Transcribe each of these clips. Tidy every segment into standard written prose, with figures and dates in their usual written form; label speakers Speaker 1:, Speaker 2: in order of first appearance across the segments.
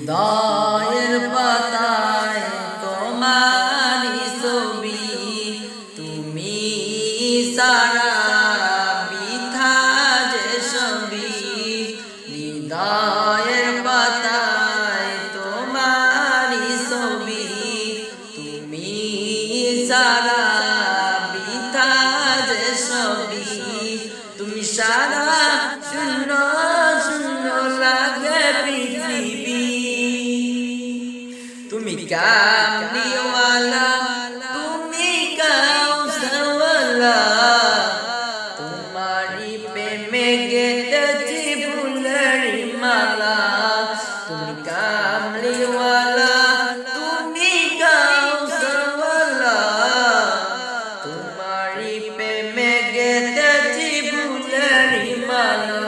Speaker 1: হৃদয়ের পাতায় তোমারি ছবি, তুমি সারা বৃথা যে ছবি। হৃদয়ের পাতায় তোমারি ছবি, তুমি সারা বৃথা যে ছবি। তুমি সারা শূন্য শূন্য লাগে পৃথিবী। তুমি কামলিওয়ালা, তুমি কাউসারওয়ালা, তোমারি প্রেমে গেঁথেছি ফুলের মালা। তুমি কামলিওয়ালা, তুমি কাউসারওয়ালা, তোমারি প্রেমে গেঁথেছি ফুলের মালা।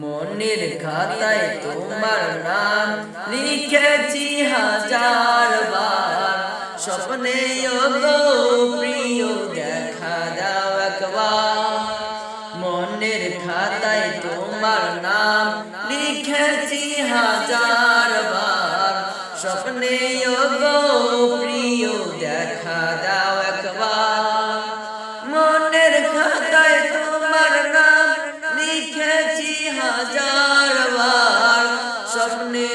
Speaker 1: মনের খাতায় তোমার নাম লিখেছি হাজার বার, স্বপ্নে গো প্রিয় দেখা দাও একবার। মনের খাতায় তোমার নাম লিখেছি হাজার বার, স্বপ্নে গো প্রিয় দেখা দাও একবার। মনের খাতায় তোমার নাম লিখেছি হাজার বার, স্বপ্নে